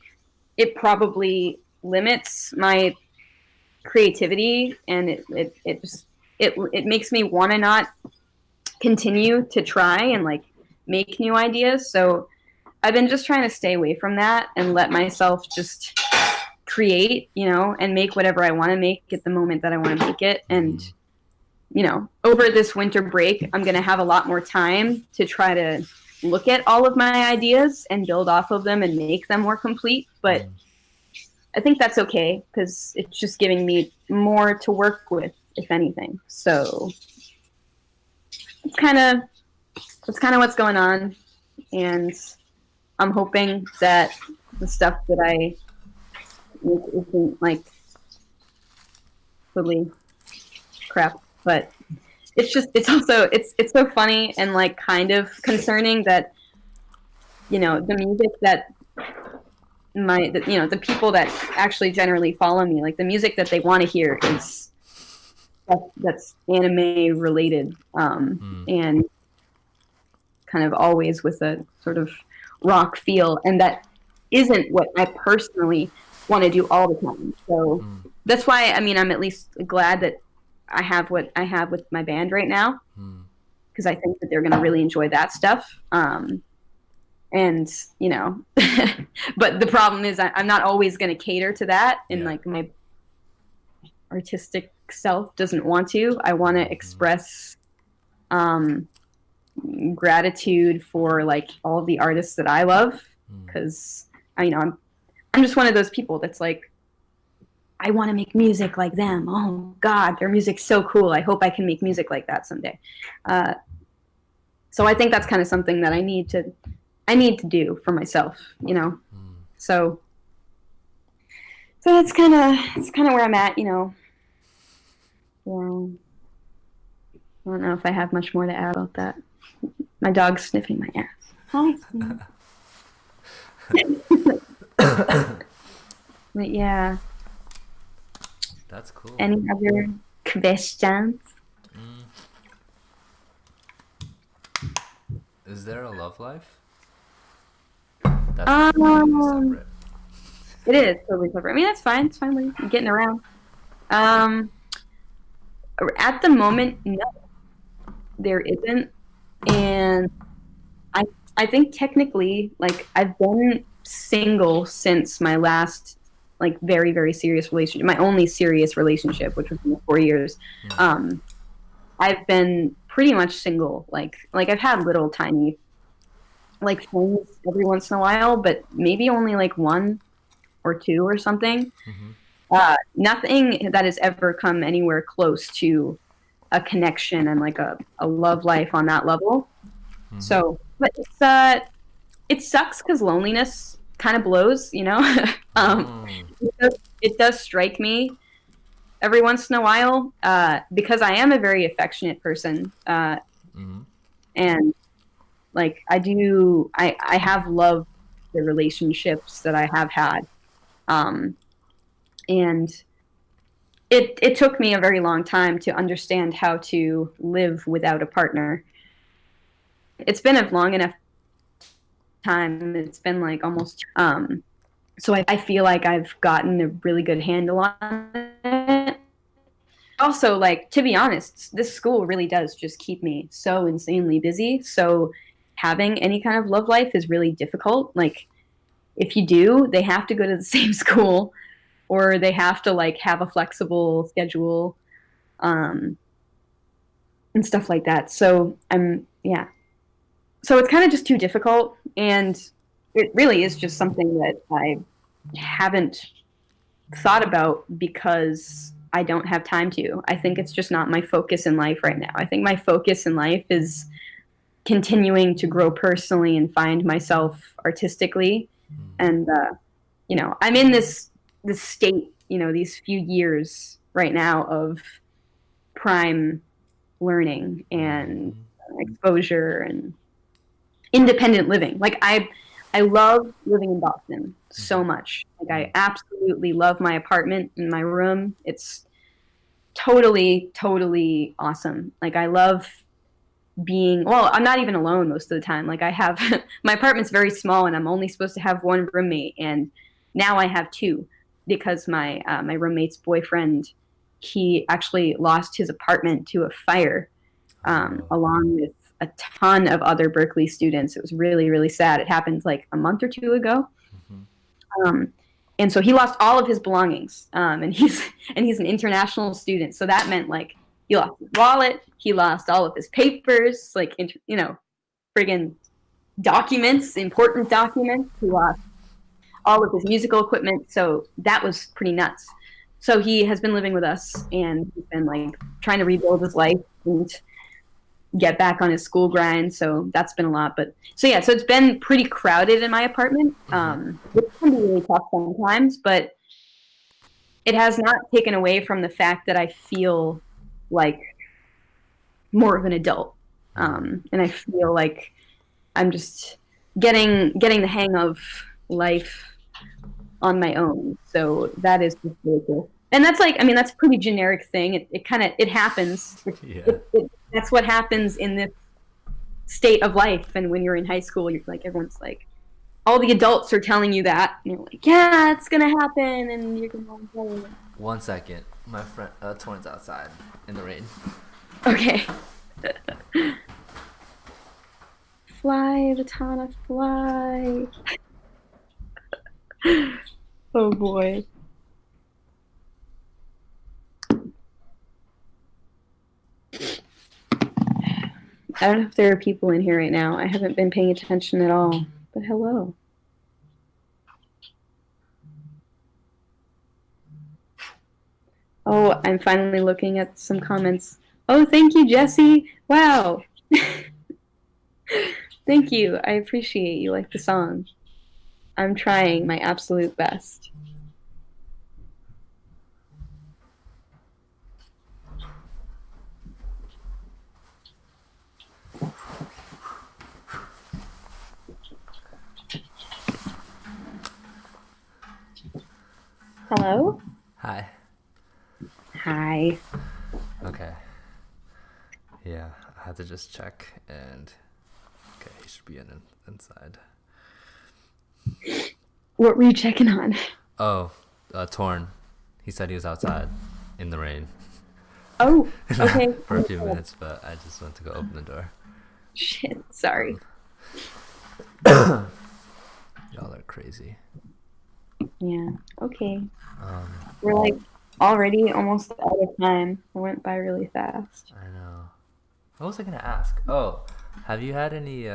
[SPEAKER 2] it probably limits my creativity, and it makes me want to not continue to try and like make new ideas. So I've been just trying to stay away from that and let myself just create, and make whatever I want to make at the moment that I want to make it. And over this winter break, I'm going to have a lot more time to try to look at all of my ideas and build off of them and make them more complete. But I think that's okay because it's just giving me more to work with, if anything. So it's kind of what's going on, and I'm hoping that the stuff that I make isn't like totally crap. But it's also so funny and like kind of concerning that the music that the people that actually generally follow me, like the music that they want to hear is that's anime related, and kind of always with a sort of rock feel, and that isn't what I personally want to do all the time. So that's why I'm at least glad that I have what I have with my band right now, because I think that they're going to really enjoy that stuff. And but the problem is I'm not always going to cater to that, and like my artistic self doesn't want to. I want to express gratitude for like all of the artists that I love, because I'm just one of those people that's like, I want to make music like them. Oh God, their music's so cool. I hope I can make music like that someday. So I think that's kind of something that I need to do for myself, So that's kind of where I'm at, Well, I don't know if I have much more to add about that. My dog's sniffing my ass. Hi. But yeah.
[SPEAKER 1] That's cool.
[SPEAKER 2] Any other questions?
[SPEAKER 1] Is there a love life? That's completely separate.
[SPEAKER 2] It is totally separate. I mean, that's fine. It's fine. We're getting around. At the moment, no, there isn't. And I think technically, like, I've been single since my last, like, very, very serious relationship. My only serious relationship, which was 4 years. I've been pretty much single. Like I've had little tiny, like, things every once in a while, but maybe only like one or two or something. Nothing that has ever come anywhere close to a connection and like a love life on that level. So, but it sucks because loneliness kind of blows, It does strike me every once in a while, because I am a very affectionate person, and like I have loved the relationships that I have had, and it took me a very long time to understand how to live without a partner. It's been a long enough time. It's been like almost, so I feel like I've gotten a really good handle on it. Also, like, to be honest, this school really does just keep me so insanely busy. So having any kind of love life is really difficult. Like, if you do, they have to go to the same school, or they have to like have a flexible schedule, um, and stuff like that. So yeah. So it's kind of just too difficult, and it really is just something that I haven't thought about because I don't have time to. I think it's just not my focus in life right now. I think my focus in life is continuing to grow personally and find myself artistically. And I'm in this state, these few years right now of prime learning and exposure and independent living. Like I love living in Boston so much. Like I absolutely love my apartment and my room. It's totally, totally awesome. Like I love I'm not even alone most of the time. Like I have, my apartment's very small and I'm only supposed to have one roommate. And now I have two because my roommate's boyfriend, he actually lost his apartment to a fire, along with a ton of other Berkeley students. It was really, really sad. It happened like a month or two ago. And so he lost all of his belongings. And he's an international student. So that meant like he lost his wallet. He lost all of his papers, like, friggin' documents, important documents. He lost all of his musical equipment. So that was pretty nuts. So he has been living with us and he's been like trying to rebuild his life and get back on his school grind. So that's been a lot. But so it's been pretty crowded in my apartment, which can be really tough sometimes, but it has not taken away from the fact that I feel like more of an adult. And I feel like I'm just getting the hang of life on my own. So that is just really cool. And that's like, that's a pretty generic thing. It happens. That's what happens in this state of life. And when you're in high school, you're like, everyone's like, all the adults are telling you that. And you're like, yeah, it's going to happen. And you're going to.
[SPEAKER 1] 1 second. My friend, Torn's outside in the rain.
[SPEAKER 2] Okay. Fly, Vitana, fly. Oh boy. I don't know if there are people in here right now. I haven't been paying attention at all. But hello. Oh, I'm finally looking at some comments. Oh, thank you, Jesse. Wow. Thank you. I appreciate you like the song. I'm trying my absolute best. Hello?
[SPEAKER 1] Hi.
[SPEAKER 2] Hi.
[SPEAKER 1] Okay. Yeah, I had to just check and okay, he should be inside.
[SPEAKER 2] What were you checking on?
[SPEAKER 1] Oh, Torn. He said he was outside in the rain.
[SPEAKER 2] Oh, okay.
[SPEAKER 1] For a few minutes, but I just went to go open the door.
[SPEAKER 2] Shit, sorry.
[SPEAKER 1] Y'all are crazy.
[SPEAKER 2] Yeah, okay. We're like already almost out of time. It went by really fast.
[SPEAKER 1] I know. What was I gonna ask? Oh, have you had any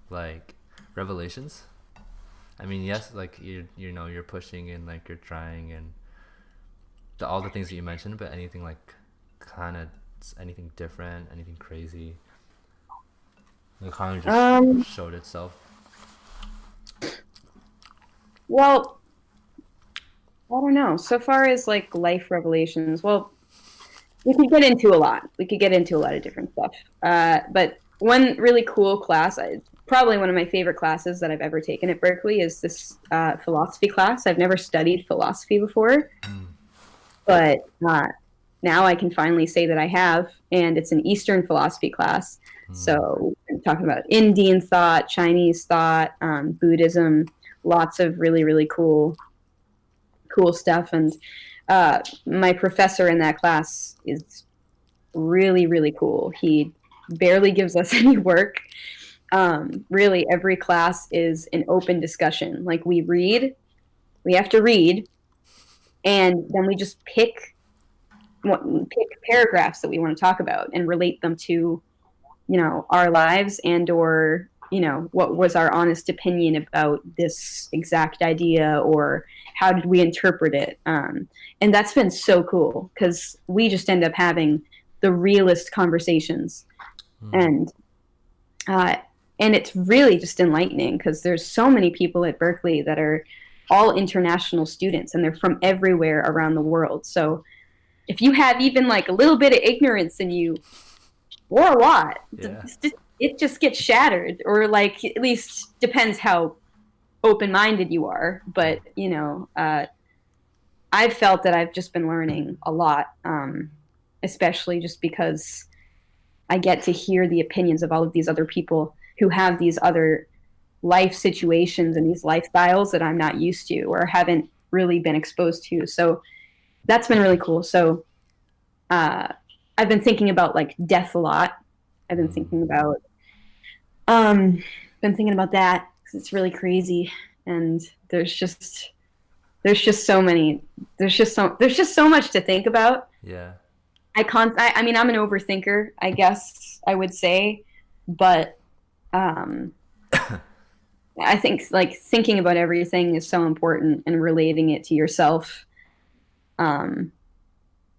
[SPEAKER 1] like revelations? I mean, yes, like you're pushing and like you're trying and all the things that you mentioned, but anything like kind of anything different, anything crazy? It kind of just showed itself.
[SPEAKER 2] Well, I don't know. So far as like life revelations, well, we could get into a lot. We could get into a lot of different stuff. But one really cool class, probably one of my favorite classes that I've ever taken at Berkeley, is this philosophy class. I've never studied philosophy before, but now I can finally say that I have, and it's an Eastern philosophy class. So we're talking about Indian thought, Chinese thought, Buddhism, lots of really, really cool stuff. And my professor in that class is really, really cool. He barely gives us any work. really every class is an open discussion. Like we have to read, and then we just pick paragraphs that we want to talk about and relate them to, our lives, and or what was our honest opinion about this exact idea, or how did we interpret it. And that's been so cool because we just end up having the realest conversations. And it's really just enlightening because there's so many people at Berkeley that are all international students, and they're from everywhere around the world. So if you have even like a little bit of ignorance in you, or a lot,
[SPEAKER 1] Yeah.
[SPEAKER 2] it just gets shattered, or like at least depends how open-minded you are. But I've felt that I've just been learning a lot, especially just because I get to hear the opinions of all of these other people who have these other life situations and these lifestyles that I'm not used to or haven't really been exposed to. So that's been really cool. So I've been thinking about like death a lot. I've been thinking about that because it's really crazy, and there's just so many. There's just so much to think about.
[SPEAKER 1] Yeah.
[SPEAKER 2] I mean, I'm an overthinker, I guess I would say, but I think like thinking about everything is so important, and relating it to yourself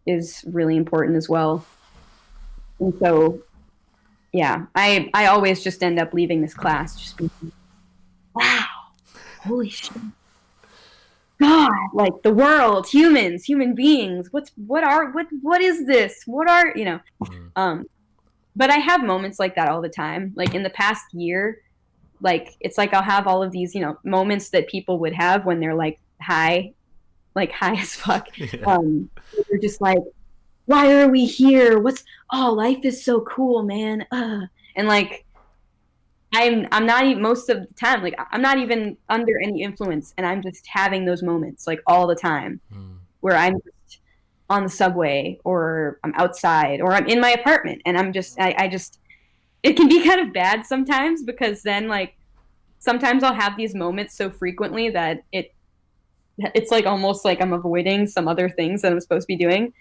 [SPEAKER 2] is really important as well. And so, yeah, I always just end up leaving this class just being, wow, holy shit. God, like the world, humans, human beings, what is this? But I have moments like that all the time. Like in the past year, like it's like I'll have all of these, moments that people would have when they're like high as fuck.
[SPEAKER 1] Yeah.
[SPEAKER 2] They're just like, why are we here? Life is so cool, man. And like I'm not even, most of the time, like I'm not even under any influence, and I'm just having those moments like all the time where I'm just on the subway, or I'm outside, or I'm in my apartment, and I'm just I just it can be kind of bad sometimes, because then like sometimes I'll have these moments so frequently that it's like almost like I'm avoiding some other things that I'm supposed to be doing.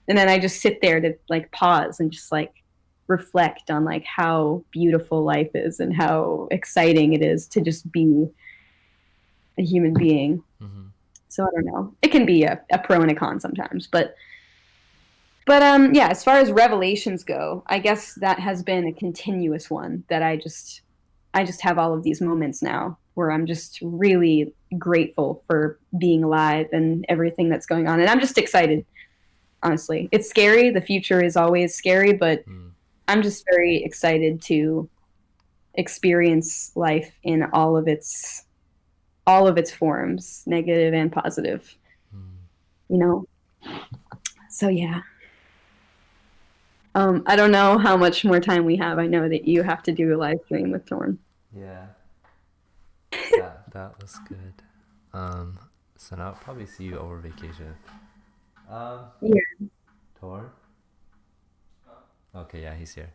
[SPEAKER 2] And then I just sit there to like pause and just like reflect on like how beautiful life is and how exciting it is to just be a human being. So I don't know. It can be a pro and a con sometimes, but yeah, as far as revelations go, I guess that has been a continuous one, that I just have all of these moments now where I'm just really grateful for being alive and everything that's going on. And I'm just excited, honestly. It's scary. The future is always scary, but I'm just very excited to experience life in all of its forms, negative and positive. So yeah. I don't know how much more time we have. I know that you have to do a live stream with Torn.
[SPEAKER 1] Yeah. That was good. So now I'll probably see you over vacation.
[SPEAKER 2] Yeah.
[SPEAKER 1] Torn? Okay, yeah, he's here.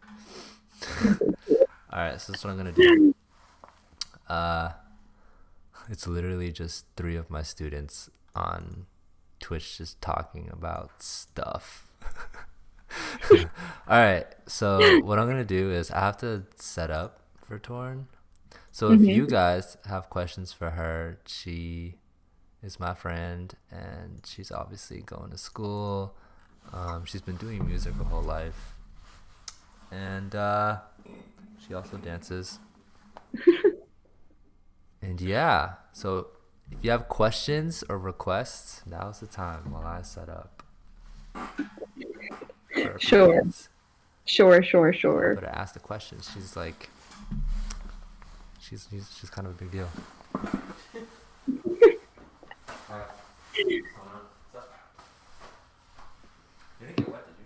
[SPEAKER 1] Alright, so that's what I'm gonna do. It's literally just 3 of my students on Twitch just talking about stuff. Alright, so what I'm gonna do is I have to set up for Torn. So if you guys have questions for her, she is my friend, and she's obviously going to school. She's been doing music her whole life, and she also dances. And yeah, so if you have questions or requests, now's the time while I set up.
[SPEAKER 2] Sure. But
[SPEAKER 1] I ask the questions. She's like, she's kind of a big deal. You didn't get wet, did you?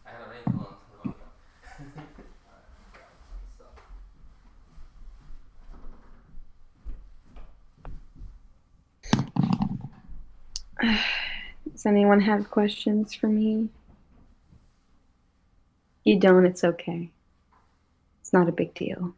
[SPEAKER 1] I haven't rained for long.
[SPEAKER 2] Does anyone have questions for me? If you don't, it's okay. It's not a big deal.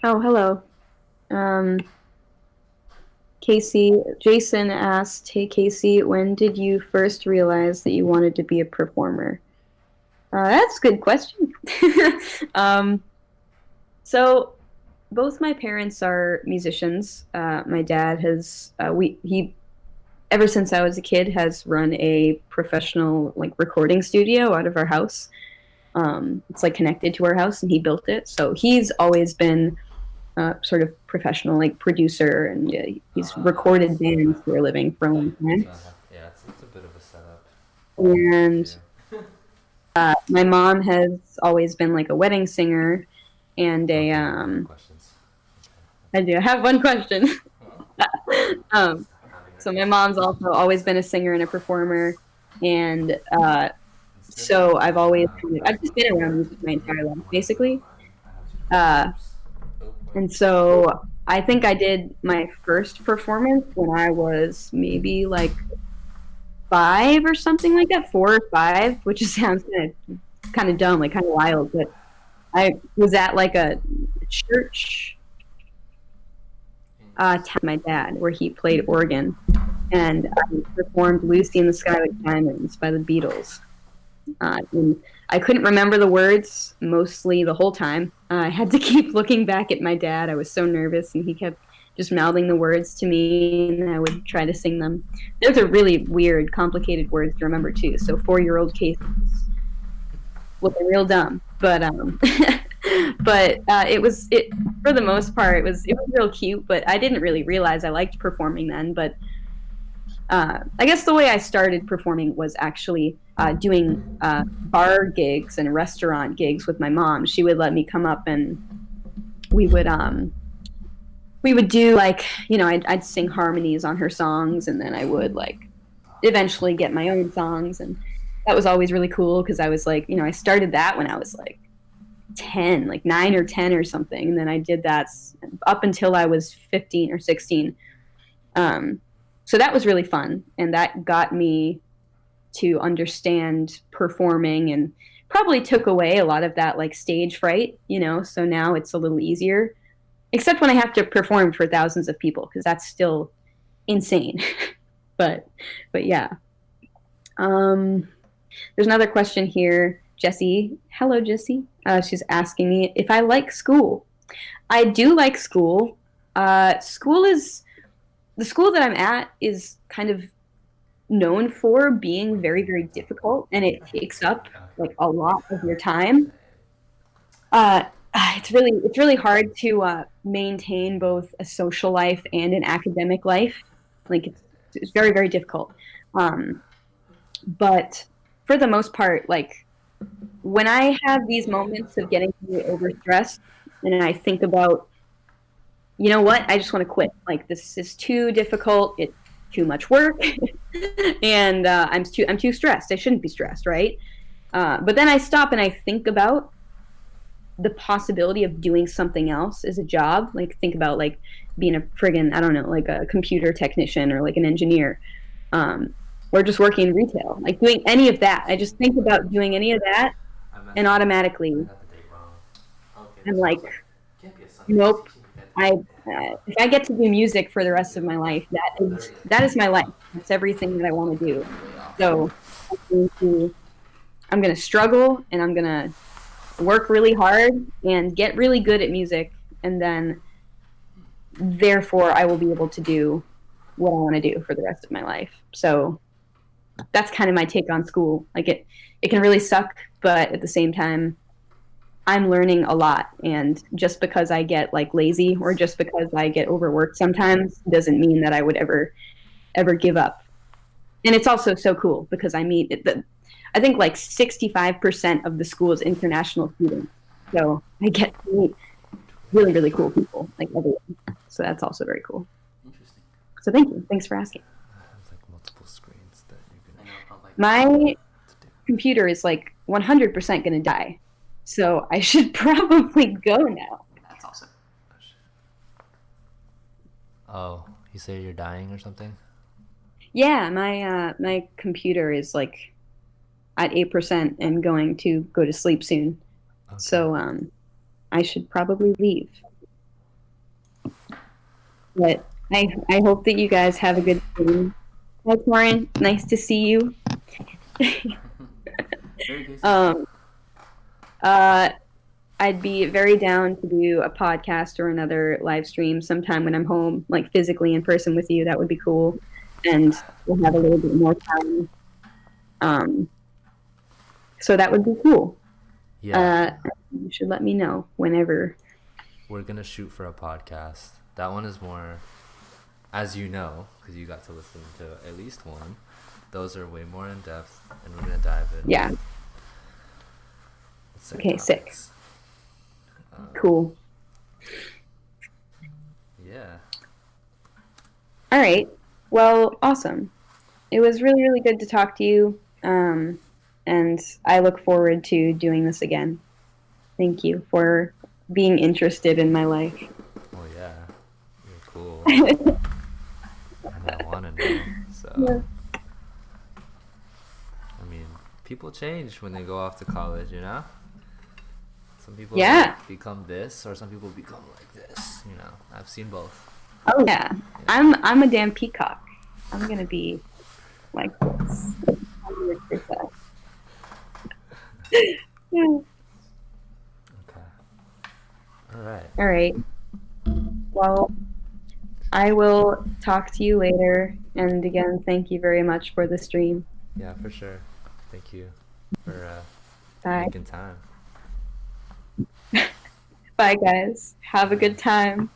[SPEAKER 2] Oh, hello. Um, Jason asked, "Hey Casey, when did you first realize that you wanted to be a performer?" That's a good question. um, so both my parents are musicians. My dad has he ever since I was a kid has run a professional like recording studio out of our house. It's like connected to our house, and he built it. So he's always been sort of professional, like producer, and he's recorded bands for a living for a long time.
[SPEAKER 1] Yeah, it's a bit of a setup.
[SPEAKER 2] And my mom has always been like a wedding singer and a
[SPEAKER 1] Questions.
[SPEAKER 2] I do have one question. So my mom's also always been a singer and a performer, and so I've just been around music my entire life, basically. And so I think I did my first performance when I was maybe like 5 or something like that, 4 or 5, which just sounds kind of dumb, like kind of wild. But I was at like a church town with my dad where he played organ, and I performed "Lucy in the Sky with Diamonds" by the Beatles. And I couldn't remember the words mostly the whole time. I had to keep looking back at my dad. I was so nervous, and he kept just mouthing the words to me, and I would try to sing them. Those are really weird, complicated words to remember too. So 4-year-old Casey was looking real dumb, but it was for the most part. It was real cute, but I didn't really realize I liked performing then. But I guess the way I started performing was actually doing bar gigs and restaurant gigs with my mom. She would let me come up, and we would do like, I'd sing harmonies on her songs, and then I would like eventually get my own songs, and that was always really cool because I was like, I started that when I was like 10, like 9 or 10 or something, and then I did that up until I was 15 or 16. So that was really fun, and that got me to understand performing and probably took away a lot of that like stage fright, so now it's a little easier, except when I have to perform for thousands of people, because that's still insane. but yeah. There's another question here. Jessie. Hello, Jessie. She's asking me if I like school. I do like school. The school that I'm at is kind of known for being very, very difficult, and it takes up like a lot of your time. It's really hard to maintain both a social life and an academic life. Like it's very, very difficult. But for the most part, like when I have these moments of getting really overstressed, and I think about, you know what, I just want to quit. Like this is too difficult. It's too much work, and I'm too stressed. I shouldn't be stressed, right? But then I stop and I think about the possibility of doing something else as a job. Like think about like being a friggin', I don't know, like a computer technician or like an engineer, or just working in retail. Like doing any of that. I just think about doing any of that, and automatically I'm like, nope. If I get to do music for the rest of my life, that is my life. That's everything that I want to do. So I'm gonna struggle, and I'm gonna work really hard and get really good at music, and then therefore I will be able to do what I want to do for the rest of my life. So that's kind of my take on school. Like it can really suck, but at the same time, I'm learning a lot, and just because I get like lazy or just because I get overworked sometimes doesn't mean that I would ever give up. And it's also so cool because I think like 65% of the school is international students, so I get to meet really, really cool people, like everyone. So that's also very cool.
[SPEAKER 1] Interesting.
[SPEAKER 2] So thanks for asking.
[SPEAKER 1] There's like multiple screens that you can.
[SPEAKER 2] My computer is like 100% gonna die. So I should probably go now.
[SPEAKER 5] That's awesome.
[SPEAKER 1] Oh, you say you're dying or something?
[SPEAKER 2] Yeah, my computer is like at 8% and going to go to sleep soon.
[SPEAKER 1] Okay.
[SPEAKER 2] So I should probably leave. But I hope that you guys have a good day. Hi, Torin. Nice to see you.
[SPEAKER 1] Very good.
[SPEAKER 2] Uh, I'd be very down to do a podcast or another live stream sometime when I'm home, like physically in person with you. That would be cool, and we'll have a little bit more time. So that would be cool.
[SPEAKER 1] Yeah,
[SPEAKER 2] You should let me know whenever.
[SPEAKER 1] we're gonna shoot for a podcast. That one is more, as you know, because you got to listen to at least one. Those are way more in depth, and we're gonna dive in.
[SPEAKER 2] Yeah,
[SPEAKER 1] with certain
[SPEAKER 2] Okay, sick.
[SPEAKER 1] topics.
[SPEAKER 2] cool.
[SPEAKER 1] Yeah.
[SPEAKER 2] All right. Well, awesome. It was really, really good to talk to you. And I look forward to doing this again. Thank you for being interested in my life.
[SPEAKER 1] Well, yeah. You're cool. And I wanna know. So.
[SPEAKER 2] Yeah.
[SPEAKER 1] I mean, people change when they go off to college, you know? Some people
[SPEAKER 2] Yeah.
[SPEAKER 1] become this, or some people become like this, you know? I've seen both.
[SPEAKER 2] Oh yeah. I'm a damn peacock. I'm gonna be like this. 100%. Yeah.
[SPEAKER 1] Okay. Alright.
[SPEAKER 2] All right. Well, I will talk to you later. And again, thank you very much for the stream.
[SPEAKER 1] Yeah, for sure. Thank you for
[SPEAKER 2] Bye.
[SPEAKER 1] making time.
[SPEAKER 2] Bye, guys. Have a good time.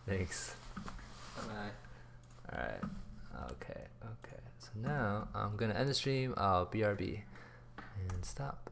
[SPEAKER 1] Thanks. Bye. Alright. Okay. So now I'm gonna end the stream. I'll BRB and stop.